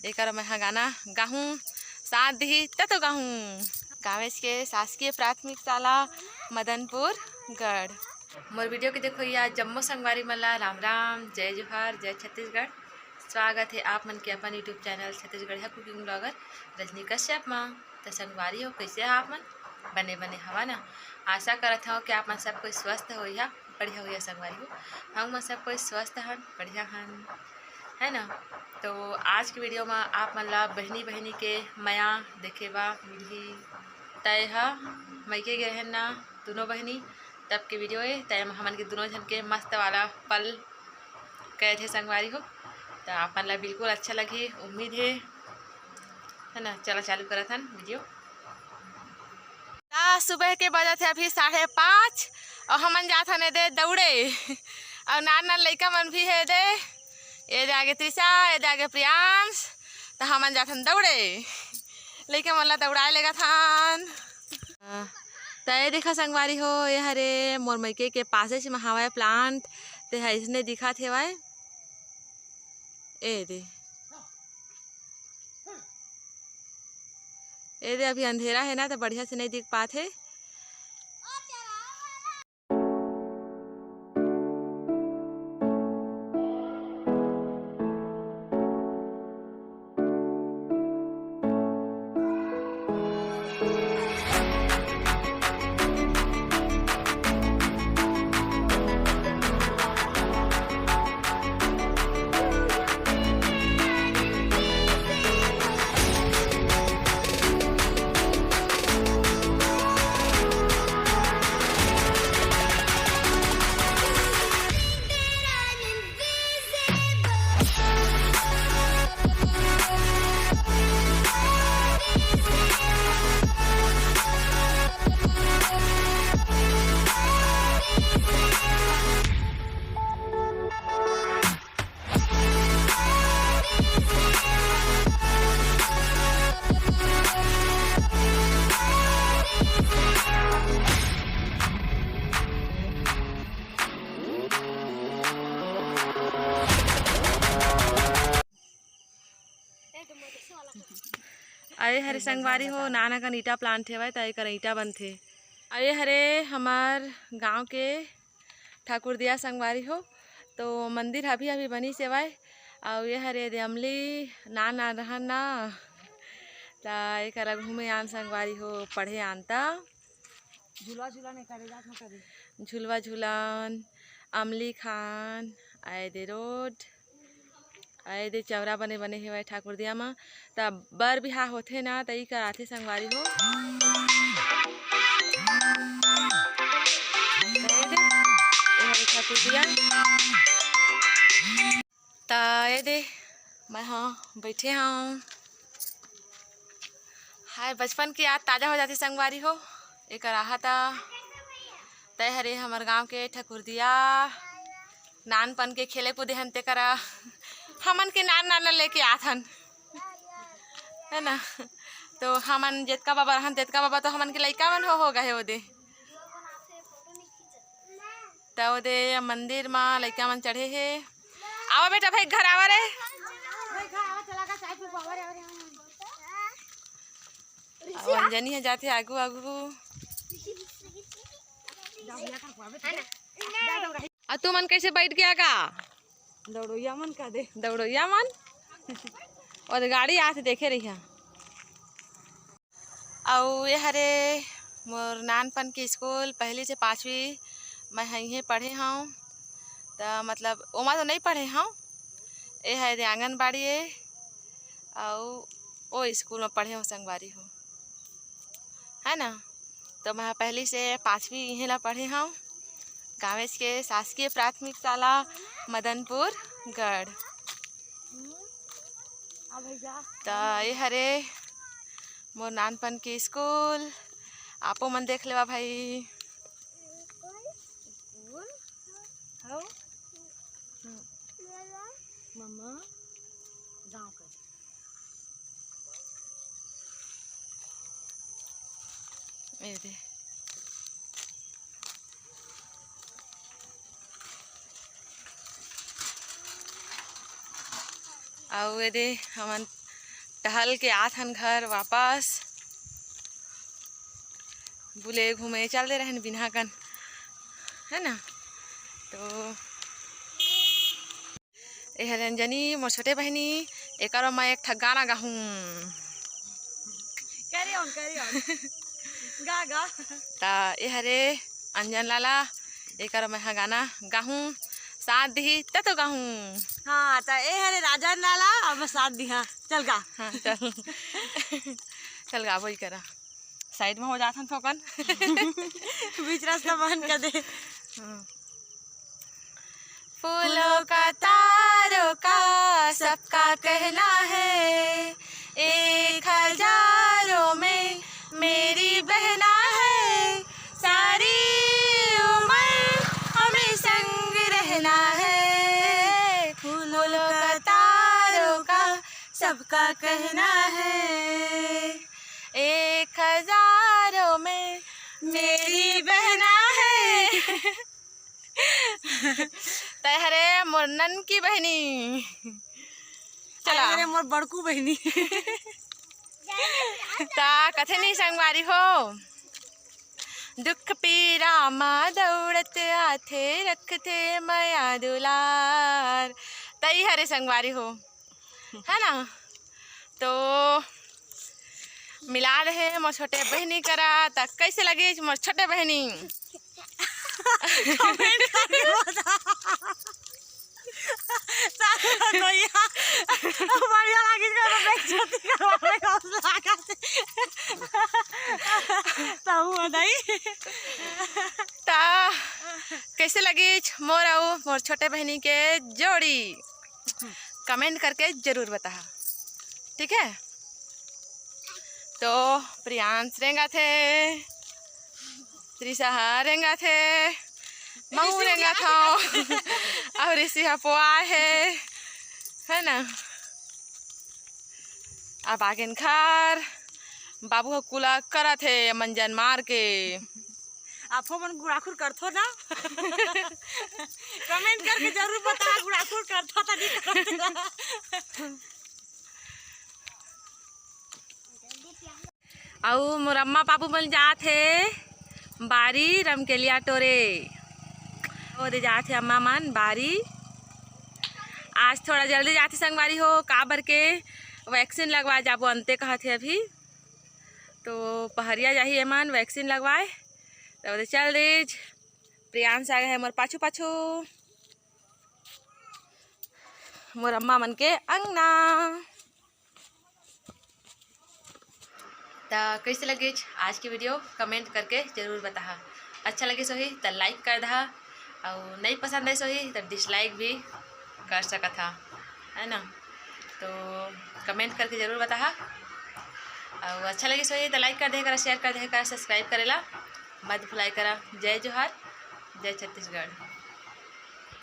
एक मैं गाना गाहूँ साथ दी तो गाहूँ। गाँवेज के शासकीय प्राथमिक शाला मदनपुर गढ़। मोर वीडियो के देखो या जम्मो संगवारी मल्ला राम राम, जय जोहार, जय छत्तीसगढ़। स्वागत है आप मन के अपन YouTube channel Chhattisgarh cooking blogger Rajni Kashyap माँ। तो संगवारी हो कैसे है आप मन? बने बने हवा ना। आशा करत हूँ कि आप मन सब कोई स्वस्थ हो या बढ़िया हो या संगवारी हो। हम मन सब कोई स्वस्थ हन, बढ़िया हन, है ना। तो आज की वीडियो में आप मन ला बहनी बहनी के माया देखे बा मिलही। तय हा मैके गए हैं ना दोनों बहनी, तब के वीडियो है। तय हमन के दोनों जन के मस्त वाला पल गए थे संगवारी हो। तो आप मन ला बिल्कुल अच्छा लगे उम्मीद है ना। चलो चालू करत हन वीडियो। सुबह के बजे थे अभी 5:30 और हमन जात हन दे दौड़े और नान नान लड़का मन भी है दे। ये आगे त्रिशा, ये आगे प्रियांश। तो हमन जात हन दौड़े, लड़का मन ला दौड़ाए लेगा थान। तो ये देखा संगवारी हो, ये हरे मोर मैके के पासे से हवाए प्लांट ते इसने दिखा थे वाए। ए दे अभी अंधेरा है ना तो बढ़िया से नहीं दिख पाते। अरे हरे संगवारी हो, नाना का ईटा प्लांट थे तय कर ईटा बनथे। अरे हरे हमार गांव के ठाकुर दिया संगवारी हो। तो मंदिर अभी अभी बनी सेवाए और ये हरे दे अमली ना रहा ना। तो घूमे आन संगवारी हो, पढ़े आनता झुलवा झूलन अमली खान आए दे रोड आए दे चौरा बने बने हे ठाकुर दिया मा। तब बर बिहा होथे ना तई कराथे संगवारी हो। ठाकुर दिया ये दे मैं हाँ बैठे हाँ। हाय बचपन की याद ताज़ा हो जाती संगवारी हो। एक रहा था तय हरे हमार गांव के ठाकुर दिया नानपन के खेले कूदे हन ते करा हमन के नान लेके आथन, है ना। तो हमन जितका बाबा रहन तितका बाबा तो हमन के लइका मन हो गए ओदे। तो ओदे मंदिर में लइका मन चढ़े हे। आवा बेटा भाई घर आवा रे। अंजनी है जाते आगू आगू। तू मन कैसे बैठ गया का? दौड़ोया मन का दे दौड़ोया मन और गाड़ी आते देखे रही है। और ये हरे मोर नानपन के स्कूल 1 से 5वीं मैं यहीं पढ़े हूँ। तो मतलब ओमा तो नहीं पढ़े हूँ, ये है दे आंगनबाड़ी है और वो स्कूल में पढ़े हूँ संगवारी हूँ, है ना। तो मैं 1 से 5वीं यहीं ला पढ़े हूँ। गाँवेज के शासकीय प्राथमिक शाला मदनपुर गढ़। तो ये हरे मोर नानपन के स्कूल आपो मन देख लेवा भाई। मम्मा गाँव का ये दे आउ ये दे हमन टहल के आथन घर वापस बुले घूमे चलते रहन बिना कन, है ना। तो यह रंजनी मोर छोटे बहनी एक मैं एक ठा गाना गाहूँ। कैरी ऑन गा गा। ता यह रे अंजन लाला एक मैं हाँ गाना गाहूँ साथ दी तो गाहूँ। हाँ तो ए हरे राजा लाला अब मैं साथ दी। हाँ चल गा। हाँ चल चल गा वही करा साइड में हो जाथन फोकन बीच रास्ता बंद कर दे। फूलों का तारों का सबका कहना है, 1000 में मेरी बहना है, सारी उम्र हमें संग रहना है। फूलों का तारों का सबका कहना है, 1000 में मेरी बहना है। तहरे मुन्नन की बहनी चला अरे मोर बड़कू बहनी ता कथनी संगवारी हो। दुख पीरा माँ दौड़त आथे रखते माया दुलार, तई हरे संगवारी हो, है ना। तो मिला रहे मोर छोटे बहनी करा ता कैसे लगे मोर छोटे बहनी कमेंट करके बता। बढ़िया लगी बेइज्जती करवावे हौसला करते ताऊ बताई। ता कैसे लगी मोर और मोर छोटे बहनी के जोड़ी कमेंट करके जरूर बता, ठीक है। तो प्रियांश रेंगा थे, त्रिशा रेंगा थे, महू रेंगा था और ऋषि पोआ है ना। अब आगे घर बाबू कुला करा थे मंजन मार के। आप मन गुड़ाखुर करथो ना कमेंट करके जरूर बता गुड़ाखुर करथो त नहीं करथो। और मोर अम्मा पापू मन जाते बारी रमकेलिया टोरे और जाते अम्मा मन बारी। आज थोड़ा जल्दी जाती संगवारी हो काबर के वैक्सीन लगवा जाबो अंते कहते अभी। तो पहरिया जाही एमन वैक्सीन लगवाए तो चल दीज। प्रियांश आ गए है मोर पाछू पाछू मोर अम्मा मन के अंगना। तो कैसे लगे आज की वीडियो कमेंट करके जरूर बता। अच्छा लगे सोही तो लाइक कर दहा और नहीं पसंद है सोही तो डिसलाइक भी कर सकत था, है ना। तो कमेंट करके जरूर बता और अच्छा लगे सोही तो लाइक कर दे करा, शेयर कर दे करा, सब्सक्राइब करेला मत भुलाई करा। जय जोहार, जय छत्तीसगढ़।